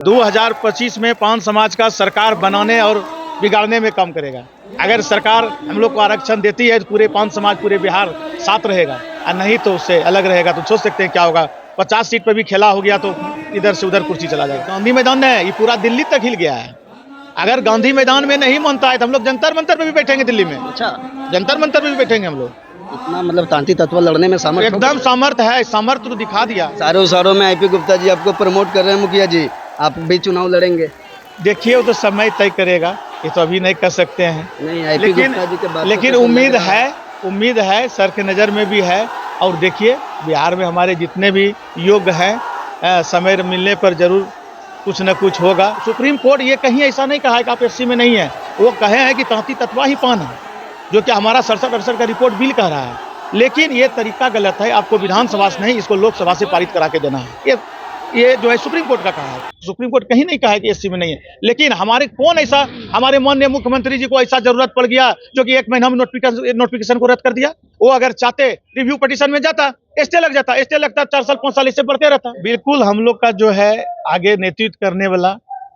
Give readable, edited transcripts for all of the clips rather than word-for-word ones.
2025 में पान समाज का सरकार बनाने और बिगाड़ने में काम करेगा। अगर सरकार हम लोग को आरक्षण देती है तो पूरे पान समाज पूरे बिहार साथ रहेगा, और नहीं तो उससे अलग रहेगा। तो सोच सकते हैं क्या होगा। 50 सीट पर भी खेला हो गया तो इधर से उधर कुर्सी चला जाएगा। गांधी मैदान में ये पूरा दिल्ली तक हिल गया है। अगर गांधी मैदान में नहीं मानता है तो हम लोग जंतर मंतर पे भी बैठेंगे दिल्ली में। अच्छा, जंतर मंतर पे भी बैठेंगे हम लोग। इतना मतलब तांती तत्व लड़ने में सामर्थ्य एकदम सामर्थ्य है, सामर्थ्य तो दिखा दिया। सारों में आईपी गुप्ता जी आपको प्रमोट कर रहे हैं। मुखिया जी, आप भी चुनाव लड़ेंगे? देखिए वो तो समय तय करेगा, ये तो अभी नहीं कर सकते हैं। नहीं, आईपी गुप्ता जी के बात लेकिन उम्मीद है सर के नज़र में भी है। और देखिए बिहार में हमारे जितने भी योग्य हैं, समय मिलने पर जरूर कुछ न कुछ होगा। सुप्रीम कोर्ट ये कहीं ऐसा नहीं कहा है कि आप एससी में नहीं है। वो कहे हैं कि तांती तत्वा ही पान है, जो कि हमारा 67-68 का रिपोर्ट बिल कह रहा है। लेकिन ये तरीका गलत है। आपको विधानसभा से नहीं, इसको लोकसभा से पारित करा के देना है। ये जो है सुप्रीम कोर्ट का कहा है। सुप्रीम कोर्ट कहीं नहीं कहा है कि एससी में नहीं है। लेकिन हमारे कौन ऐसा, हमारे माननीय मुख्यमंत्री जी को ऐसा जरूरत पड़ गया जो कि 1 महीना में नोटिफिकेशन को रद्द कर दिया। वो अगर चाहते रिव्यू पिटीशन में जाता, स्टे लग जाता, स्टे लगता 4 साल 5 साल इससे बढ़ते रहता। बिल्कुल हम लोग का जो है आगे नेतृत्व करने वाला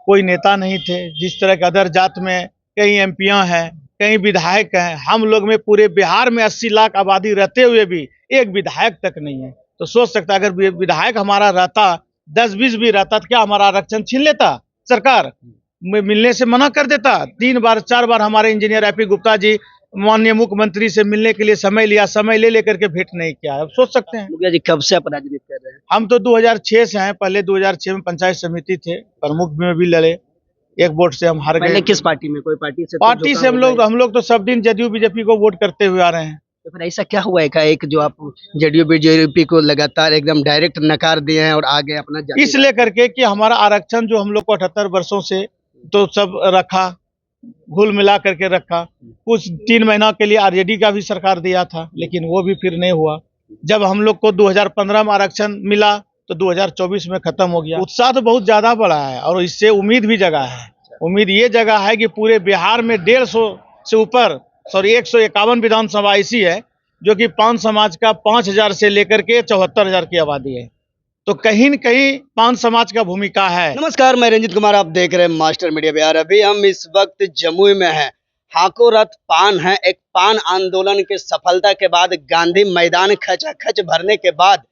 कोई नेता नहीं थे। जिस तरह के अदर जात में कई एमपियां हैं, कई विधायक हैं, हम लोग में पूरे बिहार में 80 लाख आबादी रहते हुए भी एक विधायक तक नहीं है। तो सोच सकता अगर विधायक हमारा रहता, 10-20 भी रहता तो क्या हमारा आरक्षण छीन लेता? सरकार मिलने से मना कर देता। 3 बार 4 बार हमारे इंजीनियर आईपी गुप्ता जी माननीय मुख्यमंत्री से मिलने के लिए समय लिया, समय ले लेकर के भेंट नहीं किया। अब सोच सकते हैं। मुखिया जी, कब से आप राजनीति कर रहे हैं? हम तो 2006 से हैं। पहले 2006 में पंचायत समिति थे, प्रमुख में भी लड़े। एक वोट से हम हार गए। पहले किस पार्टी में? कोई पार्टी से? पार्टी से हम लोग तो सब दिन जदयू बीजेपी को वोट करते हुए आ रहे हैं। तो फिर ऐसा क्या हुआ है एक जो आप जेडीयू बीजेपी को लगातार एकदम डायरेक्ट नकार दिए हैं और आगे अपना इस लेकर के कि हमारा आरक्षण जो हम लोग को 78 वर्षों से तो सब रखा, घुल मिला करके रखा। कुछ 3 महीना के लिए आरजेडी का भी सरकार दिया था, लेकिन वो भी फिर नहीं हुआ। जब हम लोग को 2015 में आरक्षण मिला तो 2024 में खत्म हो गया। उत्साह तो बहुत ज्यादा बढ़ा है और इससे उम्मीद भी जगा है। उम्मीद ये जगह है कि पूरे बिहार में 150 से ऊपर 151 विधानसभा ऐसी है जो कि पान समाज का 5000 से लेकर के 74,000 की आबादी है। तो कहीं न कहीं पान समाज का भूमिका है। नमस्कार, मैं रंजित कुमार, आप देख रहे हैं मास्टर मीडिया बिहार। अभी हम इस वक्त जमुई में हैं। हाको रथ पान है। एक पान आंदोलन की सफलता के बाद, गांधी मैदान खचाखच भरने के बाद,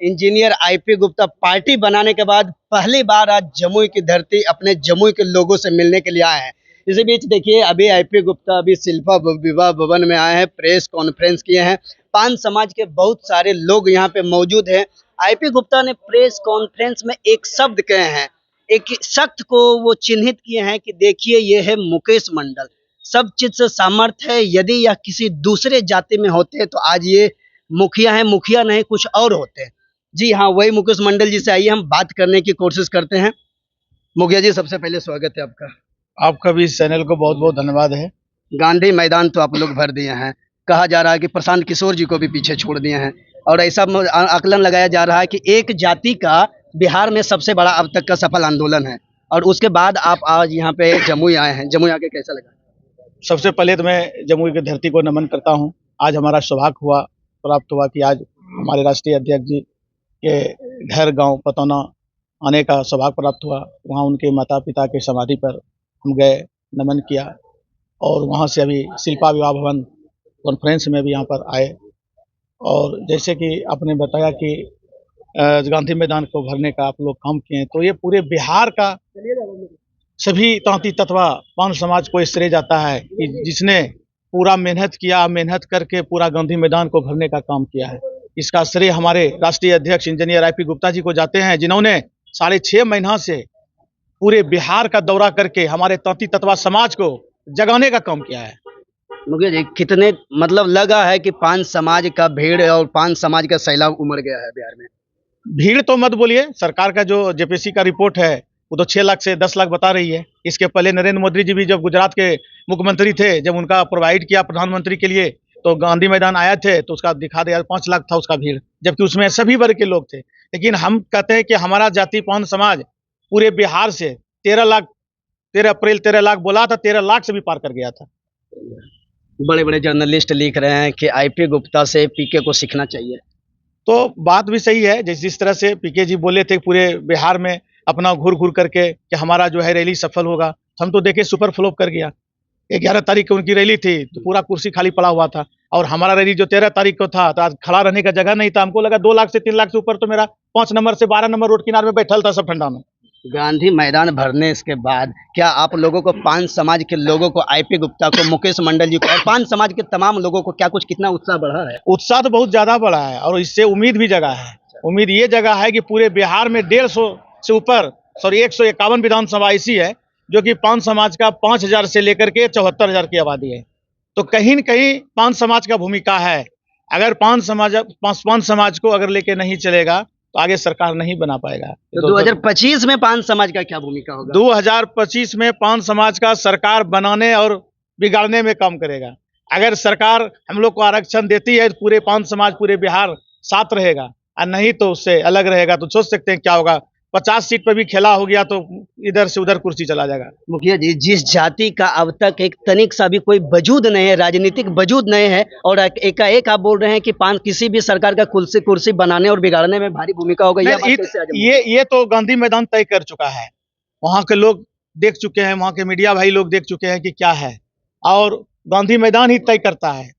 इंजीनियर आईपी गुप्ता पार्टी बनाने के बाद पहली बार आज जमुई की धरती अपने जमुई के लोगों से मिलने के लिए आए हैं। इसी बीच देखिए, अभी आईपी गुप्ता अभी शिल्पा विवाह भवन में आए हैं, प्रेस कॉन्फ्रेंस किए हैं। पान समाज के बहुत सारे लोग यहाँ पे मौजूद हैं। आईपी गुप्ता ने प्रेस कॉन्फ्रेंस में एक शब्द कहे हैं, एक शख्स को वो चिन्हित किए हैं कि देखिए ये है मुकेश मंडल। सब चीज से सामर्थ्य है। यदि यह किसी दूसरे जाति में होते हैं तो आज ये मुखिया है, मुखिया नहीं कुछ और होते हैं। जी हाँ, वही मुकेश मंडल जी से आइए हम बात करने की कोशिश करते हैं। मुखिया जी, सबसे पहले स्वागत है आपका। आपका भी इस चैनल को बहुत बहुत धन्यवाद है। गांधी मैदान तो आप लोग भर दिए हैं। कहा जा रहा है कि प्रशांत किशोर जी को भी पीछे छोड़ दिए हैं और ऐसा आकलन लगाया जा रहा है कि एक जाति का बिहार में सबसे बड़ा अब तक का सफल आंदोलन है। और उसके बाद आप आज यहाँ पे जमुई आए हैं। जमुई आके कैसा लगा? सबसे पहले तो मैं जमुई की धरती को नमन करता हूँ। आज हमारा सौभाग्य प्राप्त हुआ कि आज हमारे राष्ट्रीय अध्यक्ष जी के घर गांव पतौना आने का सौभाग्य प्राप्त हुआ। वहाँ उनके माता पिता के समाधि पर हम गए, नमन किया और वहाँ से अभी शिल्पा विवाह भवन कॉन्फ्रेंस में भी यहाँ पर आए। और जैसे कि आपने बताया कि गांधी मैदान को भरने का आप लोग काम किए, तो ये पूरे बिहार का सभी तांती तत्वा पान समाज को श्रेय जाता है कि जिसने पूरा मेहनत किया, मेहनत करके पूरा गांधी मैदान को भरने का काम किया है। इसका श्रेय हमारे राष्ट्रीय अध्यक्ष इंजीनियर आईपी गुप्ता जी को जाते हैं, जिन्होंने 6.5 महीना से पूरे बिहार का दौरा करके हमारे तांती तत्वा समाज को जगाने का काम किया है। मुखिया जी, कितने मतलब लगा है कि पान समाज का भीड़ और पान समाज का सैलाब उमड़ गया है बिहार में? भीड़ तो मत बोलिए। सरकार का जो जेपीसी का रिपोर्ट है वो तो 6 लाख से 10 लाख बता रही है। इसके पहले नरेंद्र मोदी जी भी जब गुजरात के मुख्यमंत्री थे, जब उनका प्रोवाइड किया प्रधानमंत्री के लिए, तो गांधी मैदान आए थे तो उसका दिखा दिया 5 लाख था उसका भीड़, जबकि उसमें सभी वर्ग के लोग थे। लेकिन हम कहते हैं कि हमारा जाति पान समाज पूरे बिहार से 13 अप्रैल 13 लाख बोला था, 13 लाख से भी पार कर गया था। बड़े बड़े जर्नलिस्ट लिख रहे हैं कि आईपी गुप्ता से पीके को सीखना चाहिए। तो बात भी सही है। जिस तरह से पीके जी बोले थे पूरे बिहार में अपना घूर घूर करके कि हमारा जो है रैली सफल होगा। हम तो देखे सुपर फ्लॉप कर गया। 11 तारीख को उनकी रैली थी तो पूरा कुर्सी खाली पड़ा हुआ था, और हमारा रैली जो 13 तारीख को था तो आज खड़ा रहने का जगह नहीं था। हमको लगा 2 लाख से 3 लाख से ऊपर तो मेरा 5 नंबर से 12 नंबर रोड किनारे में बैठल था सब ठंडा में। गांधी मैदान भरने इसके बाद क्या आप लोगों को, पान समाज के लोगों को, आईपी गुप्ता को, मुकेश मंडल जी को और पान समाज के तमाम लोगों को क्या कुछ कितना उत्साह बढ़ा है? उत्साह तो बहुत ज्यादा बढ़ा है और इससे उम्मीद भी जगा है। उम्मीद ये जगह है कि पूरे बिहार में 150 से ऊपर 151 विधानसभा ऐसी है जो कि पान समाज का 5000 से लेकर के 74,000 की आबादी है। तो कहीं न कहीं पान समाज का भूमिका है। अगर पान समाज को अगर लेके नहीं चलेगा तो आगे सरकार नहीं बना पाएगा। तो 2025 में पान समाज का क्या भूमिका होगा? 2025 में पान समाज का सरकार बनाने और बिगाड़ने में काम करेगा। अगर सरकार हम लोग को आरक्षण देती है तो पूरे पान समाज, पूरे बिहार साथ रहेगा, और नहीं तो उससे अलग रहेगा। तो सोच सकते हैं क्या होगा। 50 सीट पर भी खेला हो गया तो इधर से उधर कुर्सी चला जाएगा। मुखिया जी, जिस जाति का अब तक एक तनिक सा भी कोई वजूद नहीं है, राजनीतिक वजूद नहीं है, और एकाएक आप बोल रहे हैं कि पान किसी भी सरकार का कुर्सी बनाने और बिगाड़ने में भारी भूमिका होगा, ये तो गांधी मैदान तय कर चुका है। वहाँ के लोग देख चुके हैं, वहाँ के मीडिया भाई लोग देख चुके हैं कि क्या है, और गांधी मैदान ही तय करता है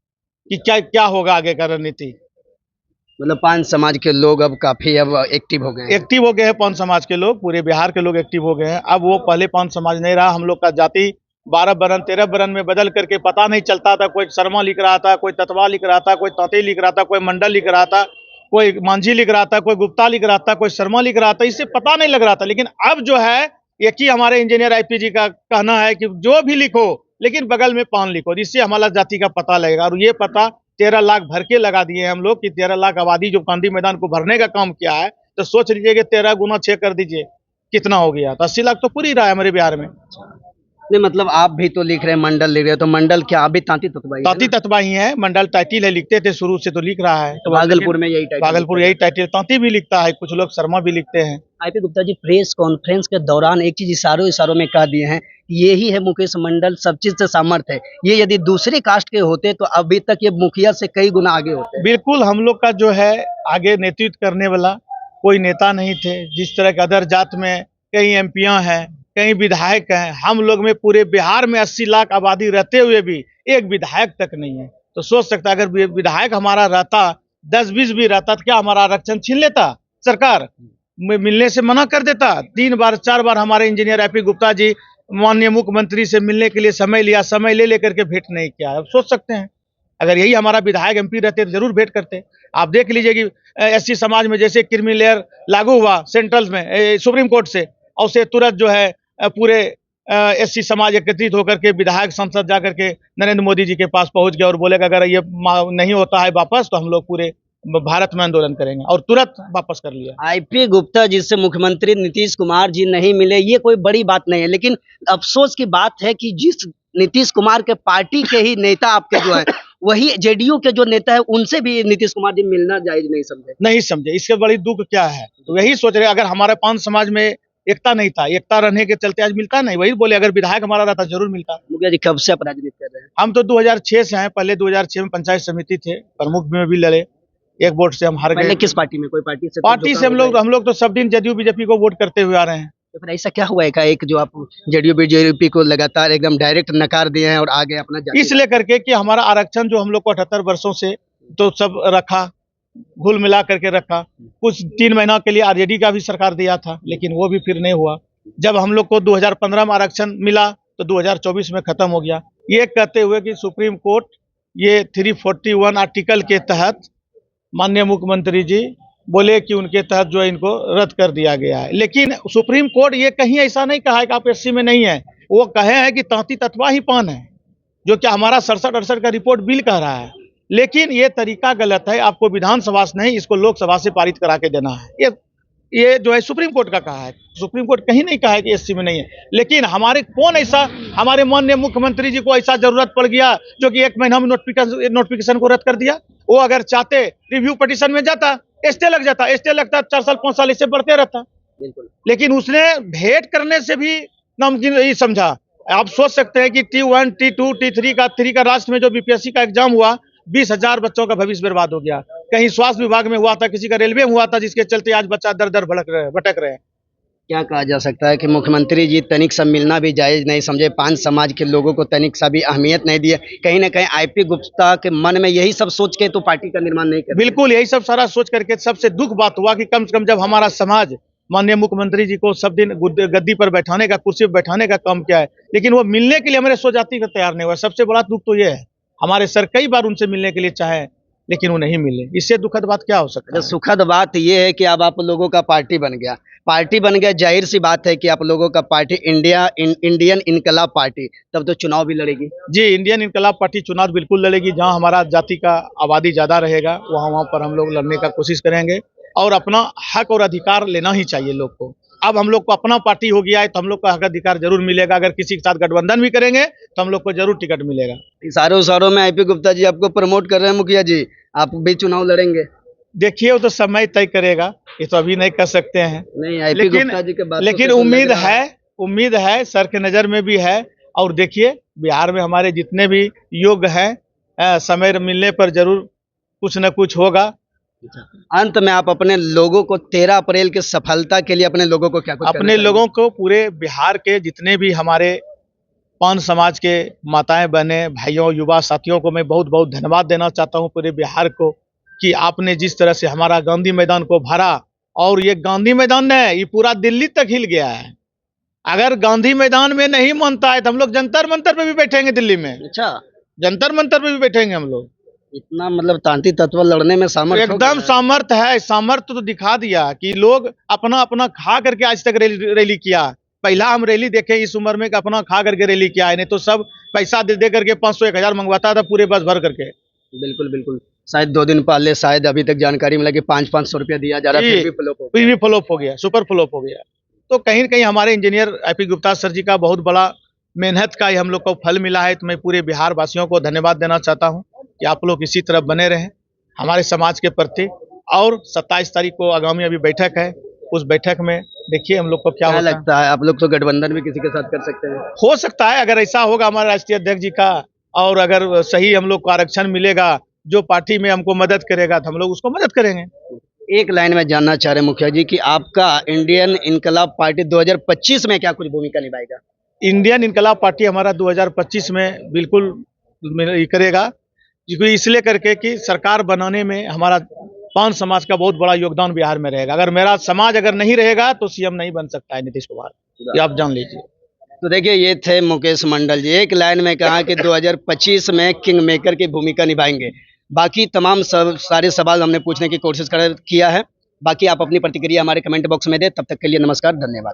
कि क्या क्या होगा आगे का रणनीति। मतलब पान समाज के लोग अब काफी अब एक्टिव हो गए हैं पान समाज के लोग, पूरे बिहार के लोग एक्टिव हो गए हैं। अब वो पहले पान समाज नहीं रहा। हम लोग का जाति 12 बरन 13 बरन में बदल करके पता नहीं चलता था। कोई शर्मा लिख रहा था, कोई ततवा लिख रहा था, कोई तांती लिख रहा था, कोई मंडल लिख रहा था, कोई मांझी लिख रहा था, कोई गुप्ता लिख रहा था, कोई शर्मा लिख रहा था। इससे पता नहीं लग रहा था। लेकिन अब जो है एक ही हमारे इंजीनियर आईपी जी का कहना है कि जो भी लिखो लेकिन बगल में पान लिखो, जिससे हमारा जाति का पता लगेगा। और ये पता 13 लाख भर के लगा दिए हम लोग कि 13 लाख आबादी जो गांधी मैदान को भरने का काम किया है, तो सोच लीजिए कि 13 गुना 6 कर दीजिए कितना हो गया। तो 80 लाख तो पूरी रहा है हमारे बिहार में। नहीं, मतलब आप भी तो लिख रहे हैं, मंडल लिख रहे हैं, तो मंडल क्या आप भी तांती ततवा ही है? मंडल टाइटिल है, लिखते थे शुरू से, तो लिख रहा है। तो भागलपुर में यही टाइटिल तांती भी लिखता है, कुछ लोग शर्मा भी लिखते हैं। IP Gupta ji, press conference के दौरान एक चीज इशारों में कह दिए हैं, यही है मुकेश मंडल, सब चीज से सामर्थ्य है। ये यदि दूसरे कास्ट के होते तो अभी तक ये मुखिया से कई गुना आगे होते। बिल्कुल, हम लोग का जो है आगे नेतृत्व करने वाला कोई नेता नहीं थे। जिस तरह के अदर जात में कई एमपियां हैं, कई विधायक हैं, हम लोग में पूरे बिहार में 80 लाख आबादी रहते हुए भी एक विधायक तक नहीं है। तो सोच सकता अगर विधायक हमारा रहता, 10-20 भी रहता, तो क्या हमारा आरक्षण छीन लेता? सरकार मिलने से मना कर देता? 3 बार 4 बार हमारे इंजीनियर आईपी गुप्ता जी माननीय मुख्यमंत्री से मिलने के लिए समय लिया, समय ले लेकर के भेंट नहीं किया। अब सोच सकते हैं अगर यही हमारा विधायक एमपी रहते तो जरूर भेंट करते। आप देख लीजिए कि एससी समाज में जैसे क्रीमी लेयर लागू हुआ सेंट्रल में सुप्रीम कोर्ट से, और उसे तुरंत जो है पूरे एससी समाज एकत्रित होकर के विधायक संसद जाकर के नरेंद्र मोदी जी के पास पहुंच गया और बोले कि अगर ये नहीं होता है वापस तो हम लोग पूरे भारत में आंदोलन करेंगे, और तुरंत वापस कर लिया। आईपी गुप्ता जिससे मुख्यमंत्री नीतीश कुमार जी नहीं मिले, ये कोई बड़ी बात नहीं है, लेकिन अफसोस की बात है कि जिस नीतीश कुमार के पार्टी के ही नेता आपके जो है, वही जेडीयू के जो नेता है, उनसे भी नीतीश कुमार जी मिलना जायज नहीं समझे। इसके बड़ी दुख क्या है? तो यही सोच रहे, अगर हमारे पान समाज में एकता नहीं था, एकता रहने के चलते आज मिलता नहीं। वही बोले अगर विधायक हमारा रहता जरूर मिलता। मुखिया जी, कब से आप राजनीति कर रहे हैं? हम तो 2006 से हैं। पहले 2006 में पंचायत समिति थे, प्रमुख में भी लड़े, एक वोट से हम हार गए। किस पार्टी में? कोई पार्टी से हम लोग तो सब दिन जदयू बीजेपी को वोट करते हुए आ रहे हैं। तो फिर ऐसा क्या हुआ है एक जो आप जेडीयू बीजेपी को लगातार एकदम डायरेक्ट नकार दिए हैं और आगे अपना इसलिए करके कि हमारा आरक्षण जो हम लोग को 78 वर्षों से तो सब रखा, घुल मिला करके रखा। कुछ 3 महीना के लिए आरजेडी का भी सरकार दिया था, लेकिन वो भी फिर नहीं हुआ। जब हम लोग को 2015 में आरक्षण मिला तो 2024 में खत्म हो गया। ये कहते हुए कि सुप्रीम कोर्ट ये 341 आर्टिकल के तहत माननीय मुख्यमंत्री जी बोले कि उनके तहत जो है इनको रद्द कर दिया गया है। लेकिन सुप्रीम कोर्ट ये कहीं ऐसा नहीं कहा है कि आप एससी में नहीं है। वो कहे हैं कि तांती ततवा ही पान है, जो कि हमारा 67-68 का रिपोर्ट बिल कह रहा है। लेकिन ये तरीका गलत है। आपको विधानसभा से नहीं, इसको लोकसभा से पारित करा के देना है। ये जो है सुप्रीम कोर्ट का कहा है। सुप्रीम कोर्ट कहीं नहीं कहा है कि एससी में नहीं है। लेकिन हमारे कौन ऐसा, हमारे माननीय मुख्यमंत्री जी को ऐसा जरूरत पड़ गया जो कि 1 महीना में नोटिफिकेशन को रद्द कर दिया। वो अगर चाहते रिव्यू पिटीशन में जाता, स्टे लग जाता, स्टे लगता 4 साल 5 साल इससे बढ़ते रहता। लेकिन उसने भेंट करने से भी नामुमकिन नहीं समझा। आप सोच सकते हैं कि T1, T2, T3 का राष्ट्र में जो बीपीएससी का एग्जाम हुआ, 20,000 बच्चों का भविष्य बर्बाद हो गया। कहीं स्वास्थ्य विभाग में हुआ था, किसी का रेलवे में हुआ था, जिसके चलते आज बच्चा दर दर भटक रहे हैं। क्या कहा जा सकता है कि मुख्यमंत्री जी तनिक सा मिलना भी जायज नहीं समझे, पान समाज के लोगों को तनिक सा भी अहमियत नहीं दिए, कहीं ना कहीं आईपी गुप्ता के मन में यही सब सोच के तो पार्टी का निर्माण नहीं कर बिल्कुल यही सब सारा सोच करके सबसे दुख बात हुआ कि कम से कम जब हमारा समाज माननीय मुख्यमंत्री जी को सब दिन गद्दी पर बैठाने का, कुर्सी पर बैठाने का काम किया है, लेकिन वो मिलने के लिए हमारे स्वजाति का तैयार नहीं हुआ। सबसे बड़ा दुख तो ये है, हमारे सर कई बार उनसे मिलने के लिए चाहे लेकिन वो नहीं मिले। इससे दुखद बात क्या हो सकता है? सुखद बात यह है कि अब आप लोगों का पार्टी बन गया, जाहिर सी बात है कि आप लोगों का पार्टी इंडियन इनकलाब पार्टी, तब तो चुनाव भी लड़ेगी। जी, इंडियन इनकलाब पार्टी चुनाव बिल्कुल लड़ेगी। जहां हमारा जाति का आबादी ज्यादा रहेगा वहां पर हम लोग लड़ने का कोशिश करेंगे और अपना हक और अधिकार लेना ही चाहिए लोग को। अब हम लोग को अपना पार्टी हो गया है तो हम लोग का हक अधिकार जरूर मिलेगा। अगर किसी के साथ गठबंधन भी करेंगे तो हम लोग को जरूर टिकट मिलेगा। इशारों में आईपी गुप्ता जी आपको प्रमोट कर रहे हैं, मुखिया जी आप भी चुनाव लड़ेंगे? देखिए वो तो समय तय करेगा, ये तो अभी नहीं कर सकते हैं। नहीं, आईपी गुप्ता जी के बातों लेकिन से तो लग रहा है। उम्मीद है सर के नजर में भी है। और देखिए बिहार में हमारे जितने भी योग्य हैं, समय मिलने पर जरूर कुछ न कुछ होगा। अंत में आप अपने लोगों को 13 अप्रैल की सफलता के लिए अपने लोगों को क्या कुछ अपने लोगों को, पूरे बिहार के जितने भी हमारे पान समाज के माताएं बहनें भाइयों युवा साथियों को मैं बहुत बहुत धन्यवाद देना चाहता हूं, पूरे बिहार को, कि आपने जिस तरह से हमारा गांधी मैदान को भरा। और ये गांधी मैदान नहीं, ये पूरा दिल्ली तक हिल गया है। अगर गांधी मैदान में नहीं मानता है तो हम लोग जंतर मंतर पे भी बैठेंगे दिल्ली में। अच्छा, जंतर मंतर पे भी बैठेंगे हम लोग। इतना मतलब तांती तत्व लड़ने में सामर्थ्य एकदम सामर्थ्य है। सामर्थ्य तो दिखा दिया कि लोग अपना अपना खा करके आज तक रैली किया। पहला हम रैली देखे इस उम्र में कि अपना खा करके रैली किया है, नहीं तो सब पैसा दे करके 500-1000 मंगवाता था पूरे बस भर करके। बिल्कुल बिल्कुल। शायद 2 दिन पहले शायद अभी तक जानकारी मिला कि 500-500 रुपया दिया जा रहा है, फिर भी फ्लॉप हो गया, सुपर फ्लॉप हो गया। तो कहीं न कहीं हमारे इंजीनियर आईपी गुप्ता सर जी का बहुत बड़ा मेहनत का ही हम लोग को फल मिला है। तो मैं पूरे बिहार वासियों को धन्यवाद देना चाहता हूँ कि आप लोग इसी तरह बने रहें हमारे समाज के प्रति। और 27 तारीख को आगामी अभी बैठक है, उस बैठक में देखिए हम लोग को क्या लगता है। आप लोग तो गठबंधन भी किसी के साथ कर सकते हैं? हो सकता है, अगर ऐसा होगा हमारे राष्ट्रीय अध्यक्ष जी का, और अगर सही हम लोग को आरक्षण मिलेगा, जो पार्टी में हमको मदद करेगा तो हम लोग उसको मदद करेंगे। एक लाइन में जानना चाह रहे हैं मुखिया जी कि आपका इंडियन इनकलाब पार्टी 2025 में क्या कुछ भूमिका निभाएगा? इंडियन इनकलाब पार्टी हमारा 2025 में बिल्कुल करेगा, इसलिए करके कि सरकार बनाने में हमारा पान समाज का बहुत बड़ा योगदान बिहार में रहेगा। अगर मेरा समाज अगर नहीं रहेगा तो सीएम नहीं बन सकता है नीतीश कुमार, ये आप जान लीजिए। तो देखिए ये थे मुकेश मंडल जी, एक लाइन में कहा कि 2025 में किंग मेकर की भूमिका निभाएंगे। बाकी तमाम सारे सवाल हमने पूछने की कोशिश किया है। बाकी आप अपनी प्रतिक्रिया हमारे कमेंट बॉक्स में दें। तब तक के लिए नमस्कार, धन्यवाद।